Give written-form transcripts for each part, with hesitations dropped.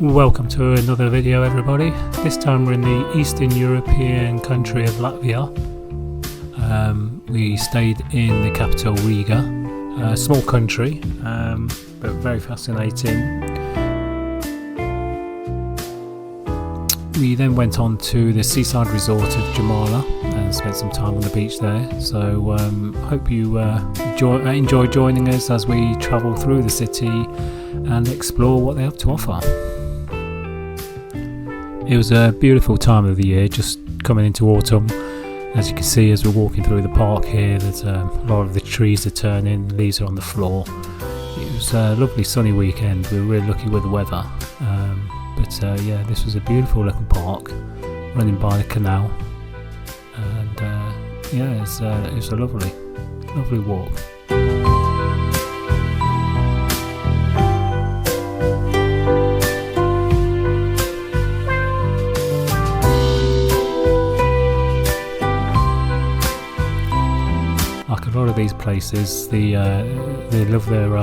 Welcome to another video, everybody. This time we're in the Eastern European country of Latvia. We stayed in the capital Riga, a small country, but very fascinating. We then went on to the seaside resort of Jurmala and spent some time on the beach there. So hope you enjoy joining us as we travel through the city and explore what they have to offer. It was a beautiful time of the year, just coming into autumn. As you can see as we're walking through the park here, there's a lot of the trees are turning, leaves are on the floor. It was a lovely sunny weekend. We were really lucky with the weather. Yeah, this was a beautiful little park running by the canal, and yeah, it was a lovely walk. Like a lot of these places, they love their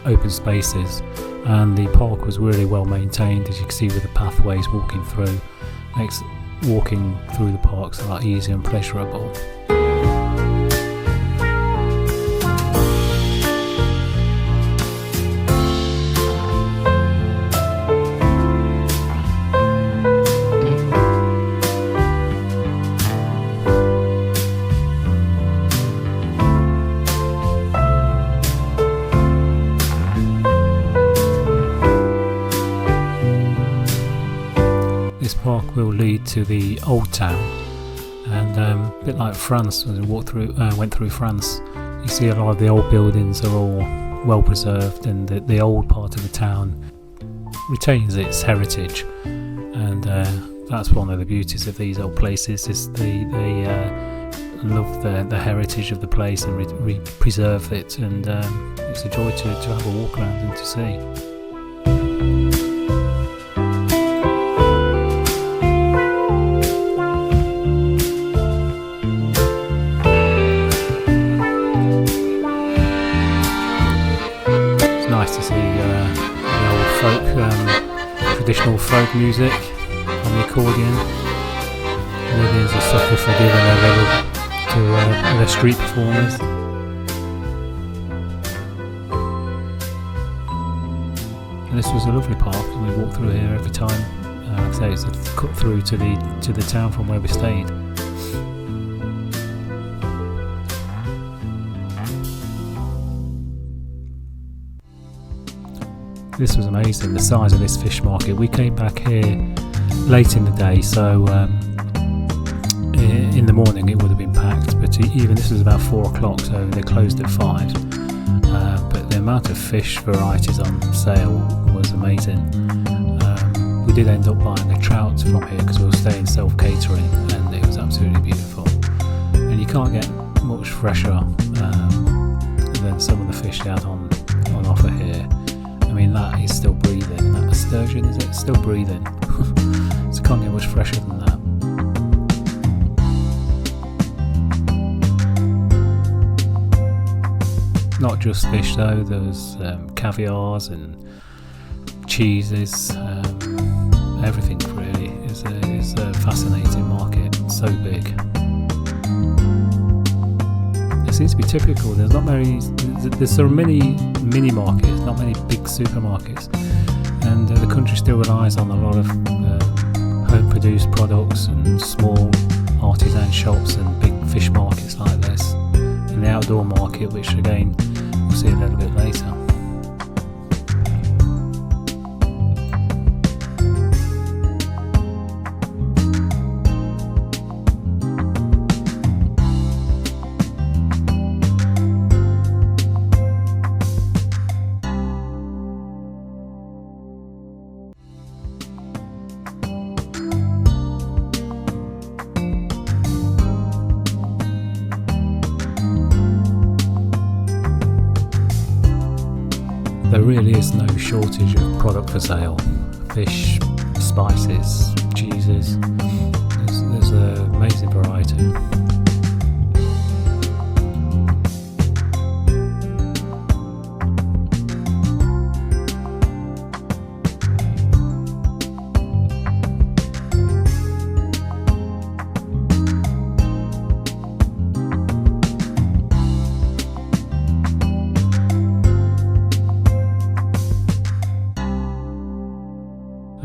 open spaces, and the park was really well maintained, as you can see with the pathways walking through. Makes walking through the parks a lot easier and pleasurable. This park will lead to the old town, and a bit like France, as we went through France, you see a lot of the old buildings are all well preserved, and the old part of the town retains its heritage, and that's one of the beauties of these old places, is they love the heritage of the place and preserve it, and it's a joy to have a walk around and to see. Nice to see the old folk, traditional folk music on the accordion. Millions are sucker for giving their level to their street performers. And this was a lovely park, and we walked through here every time. Like I say, it's a cut through to the town from where we stayed. This was amazing, the size of this fish market. We came back here late in the day, so in the morning it would have been packed, but even this was about 4 o'clock, so they closed at 5. But the amount of fish varieties on sale was amazing. We did end up buying a trout from here because we were staying self-catering, and it was absolutely beautiful. And you can't get much fresher than some of the fish they had on offer here. I mean, that is still breathing. That sturgeon, is it? Still breathing. So can't get much fresher than that. Not just fish though, there was caviars and cheeses, everything really. It's a fascinating market, so big. It seems to be typical. There's not many. There's so many mini markets, not many big supermarkets, and the country still relies on a lot of home-produced products and small artisan shops and big fish markets like this, and the outdoor market, which again we'll see a little bit later. There really is no shortage of product for sale. Fish, spices, cheeses, there's an amazing variety.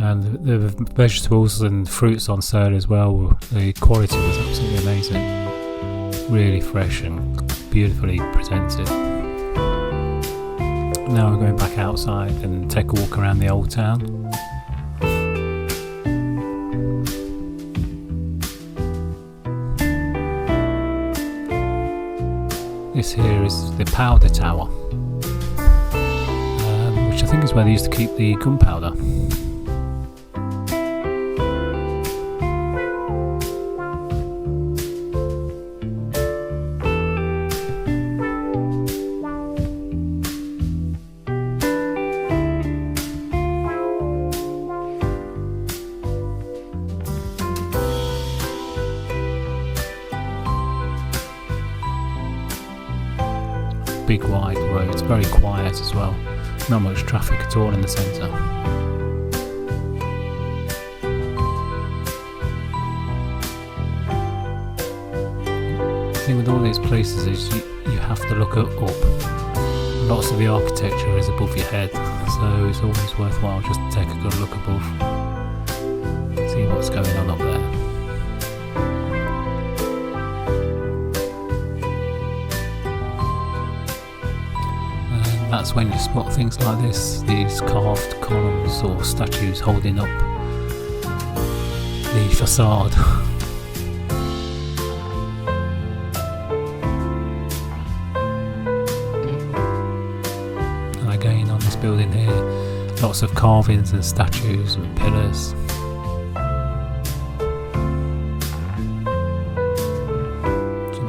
and the vegetables and fruits on sale as well. The quality was absolutely amazing, really fresh and beautifully presented. Now we're going back outside and take a walk around the old town. This here is the powder tower, which I think is where they used to keep the gunpowder. Big wide roads, very quiet as well, not much traffic at all in the centre. The thing with all these places is you have to look up. Lots of the architecture is above your head, so it's always worthwhile just to take a good look above, see what's going on up there. That's when you spot things like this, these carved columns or statues holding up the facade. And again on this building here, lots of carvings and statues and pillars. It's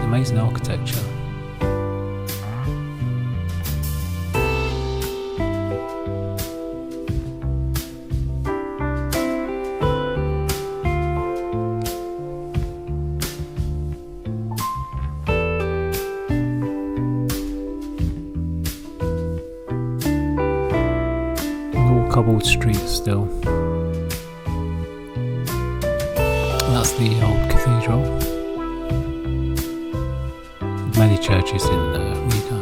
amazing architecture. Cobbled streets still. That's the old cathedral. Many churches in Riga.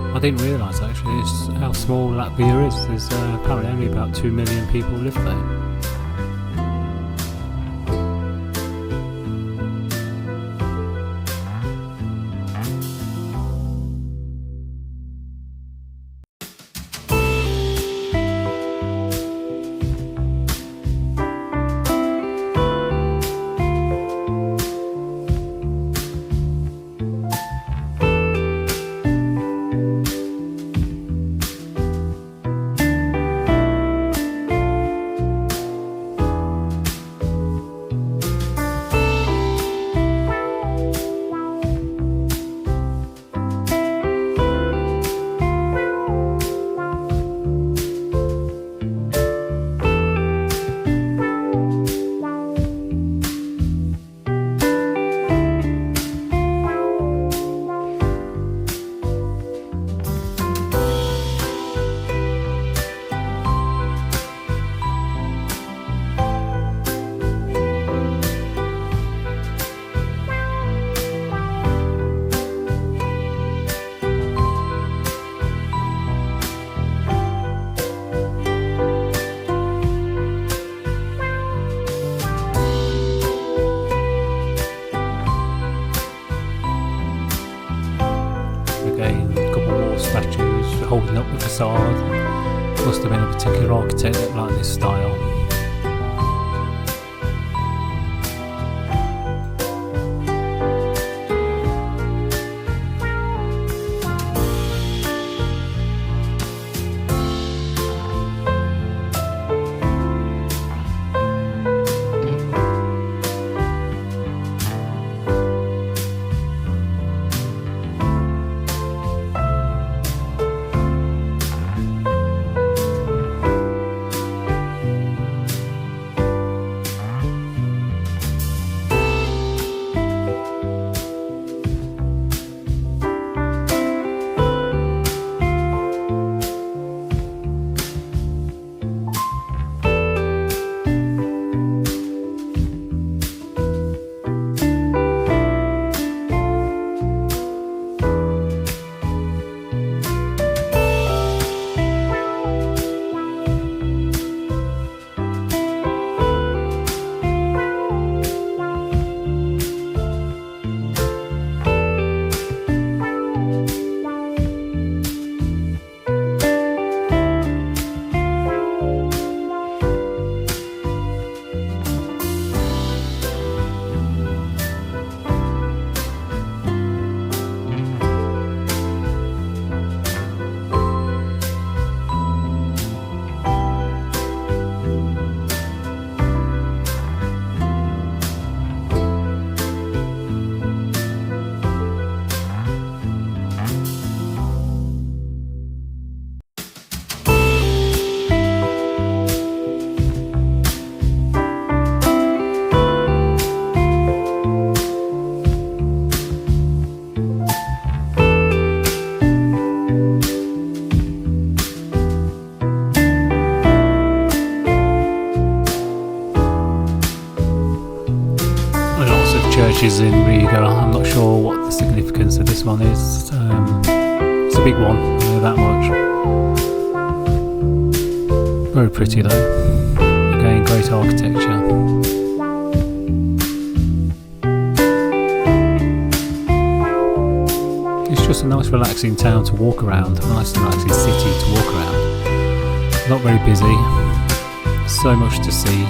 I didn't realise actually how small Latvia is. There's apparently only about 2 million people live there. Statues holding up the facade. Must have been a particular architect that liked this style. churches in Riga. I'm not sure what the significance of this one is. It's a big one, I know that much. Very pretty though. Again, great architecture. It's just a nice relaxing town to walk around, a nice relaxing city to walk around. Not very busy, so much to see.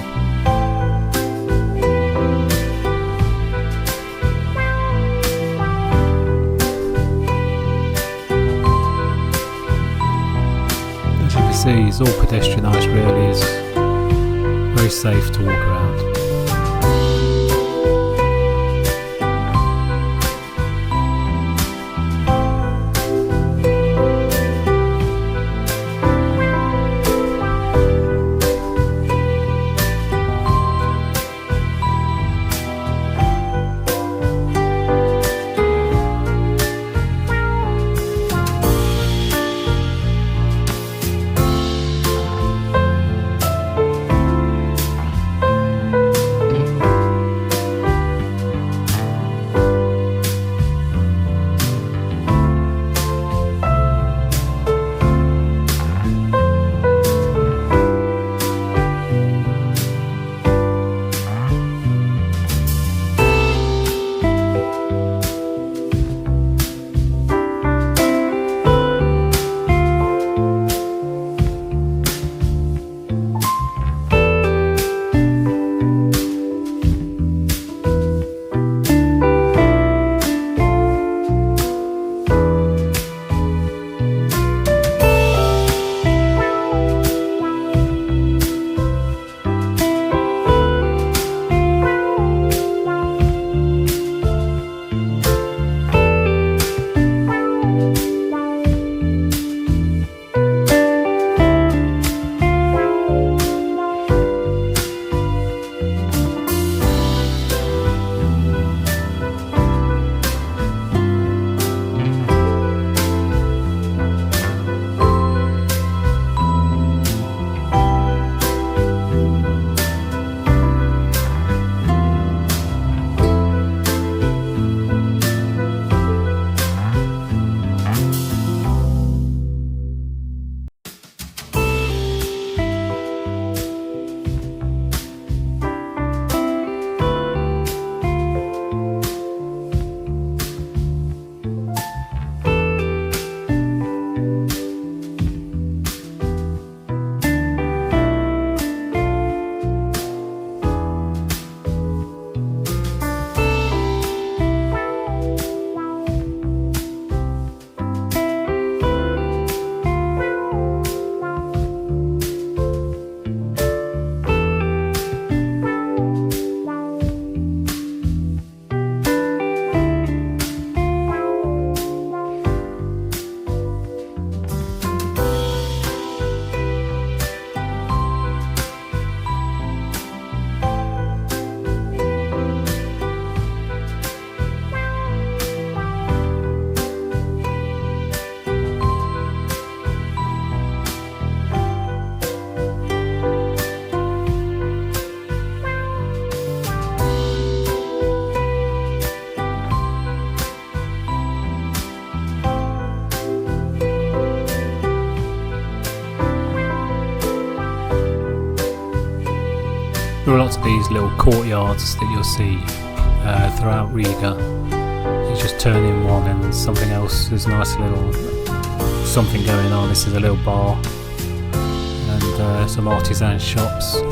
As you can see, it's all pedestrianised really, it's very safe to walk around. There are lots of these little courtyards that you'll see throughout Riga. You just turn in one and something else, there's a nice little something going on. This is a little bar and some artisan shops.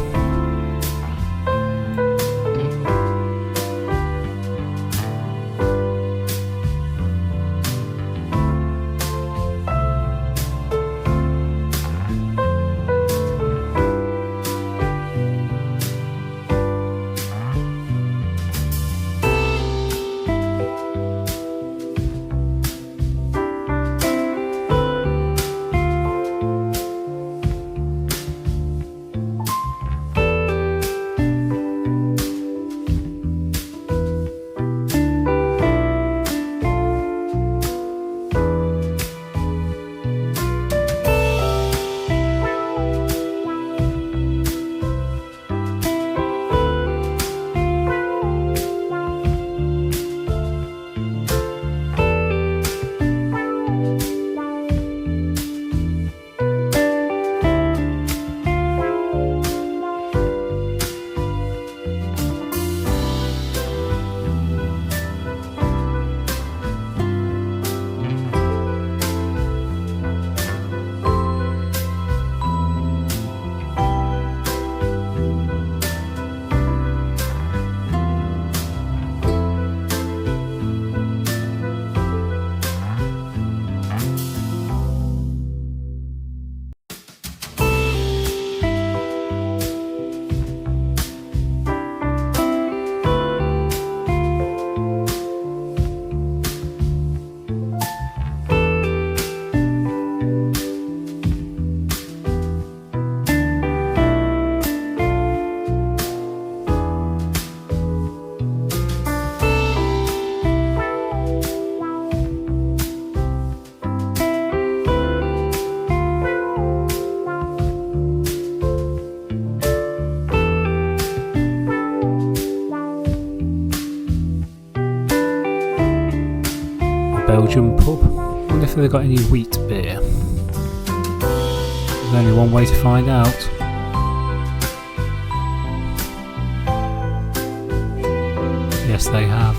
Belgian pub. I wonder if they've got any wheat beer. There's only one way to find out. Yes, they have.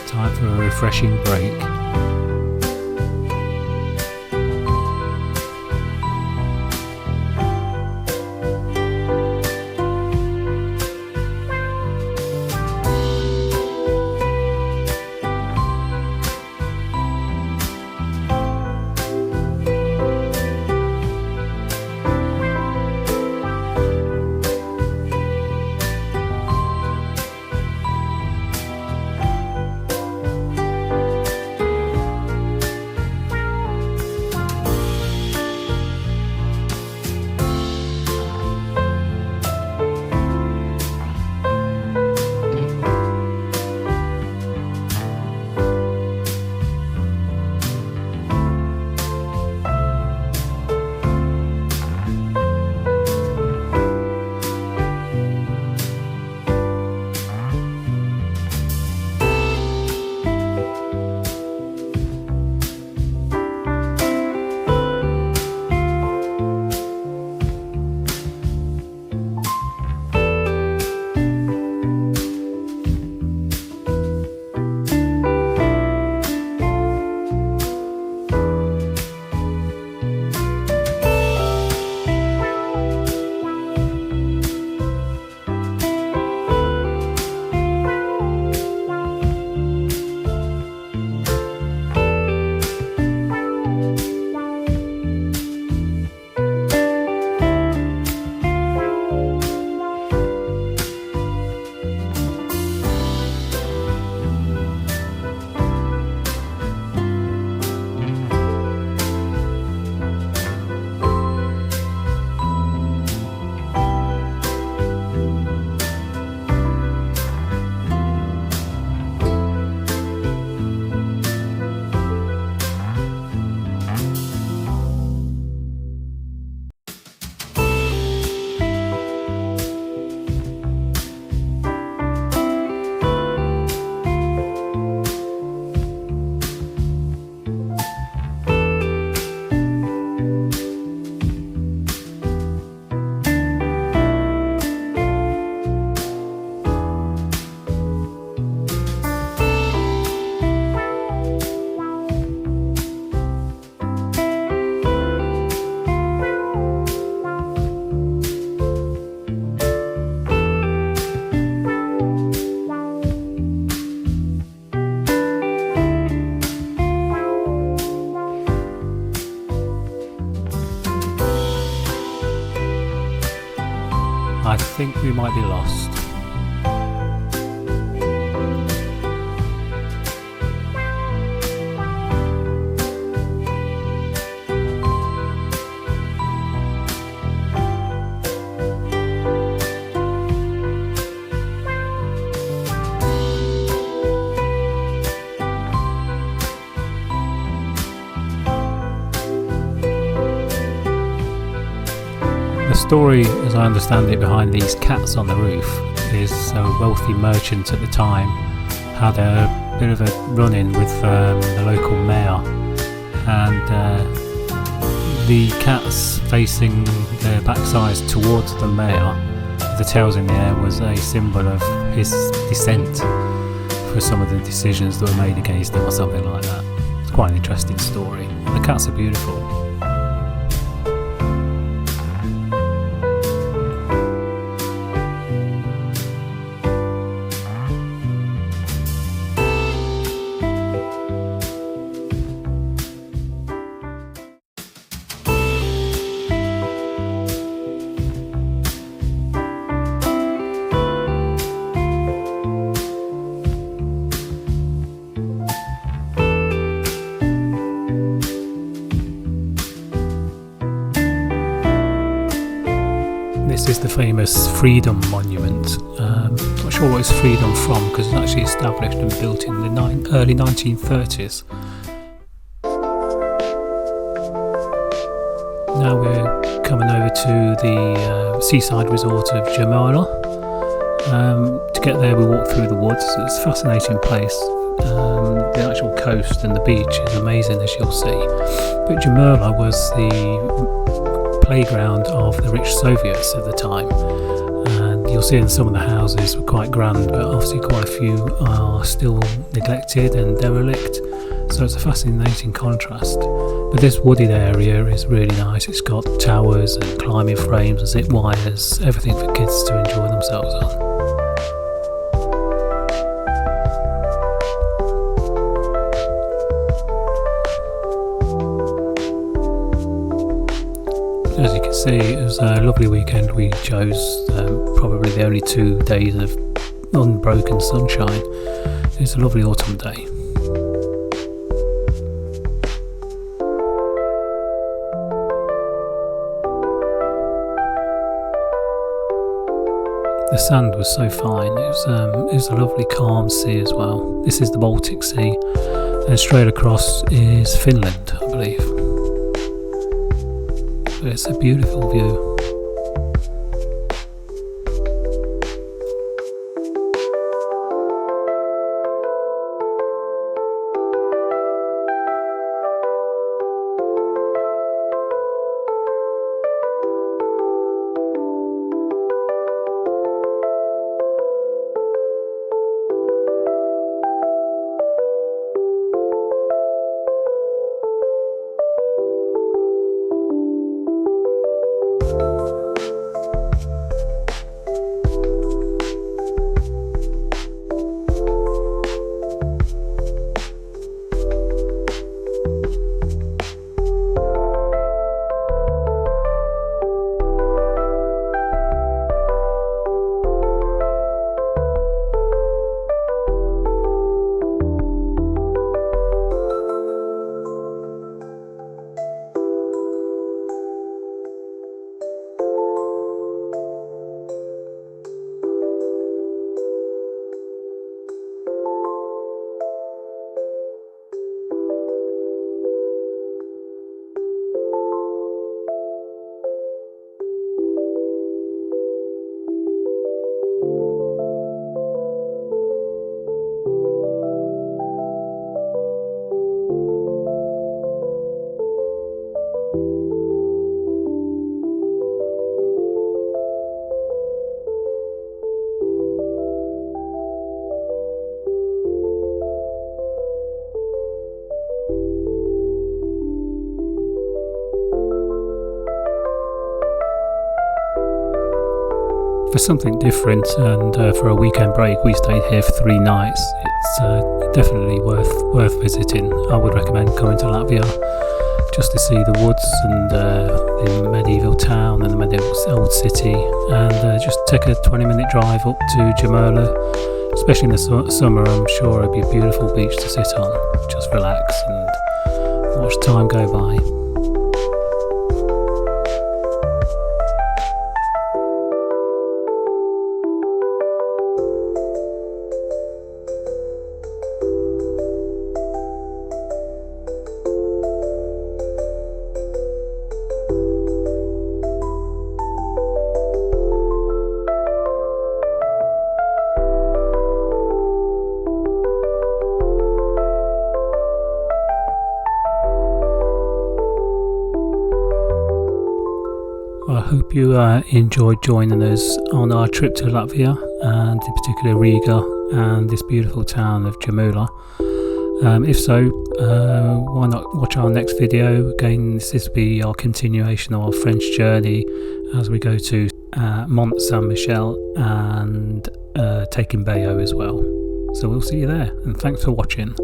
Time for a refreshing break. I think we might be lost. The story, as I understand it, behind these cats on the roof is a wealthy merchant at the time had a bit of a run-in with the local mayor, and the cats facing their backsides towards the mayor, with the tails in the air, was a symbol of his dissent for some of the decisions that were made against him or something like that. It's quite an interesting story. The cats are beautiful. This is the famous Freedom Monument. Not sure what it's freedom from, because it's actually established and built in the early 1930s. Now we're coming over to the seaside resort of Jurmala. To get there we walk through the woods. It's a fascinating place. The actual coast and the beach is amazing, as you'll see. But Jurmala was the playground of the rich Soviets at the time, and you'll see in some of the houses were quite grand, but obviously quite a few are still neglected and derelict, so it's a fascinating contrast. But this wooded area is really nice. It's got towers and climbing frames and zip wires, everything for kids to enjoy themselves on. As you can see, it was a lovely weekend. We chose probably the only 2 days of unbroken sunshine. It's a lovely autumn day. The sand was so fine. It was a lovely calm sea as well. This is the Baltic Sea, and straight across is Finland, I believe. But it's a beautiful view. For something different and for a weekend break, we stayed here for 3 nights. It's definitely worth visiting. I would recommend coming to Latvia just to see the woods and the medieval town and the medieval old city, and just take a 20-minute drive up to Jurmala. Especially in the summer, I'm sure it'd be a beautiful beach to sit on, just relax and watch time go by. I hope you enjoyed joining us on our trip to Latvia, and in particular Riga and this beautiful town of Jermula. If so, why not watch our next video? Again, this will be our continuation of our French journey as we go to Mont Saint-Michel and Taking Bayo as well. So we'll see you there, and thanks for watching.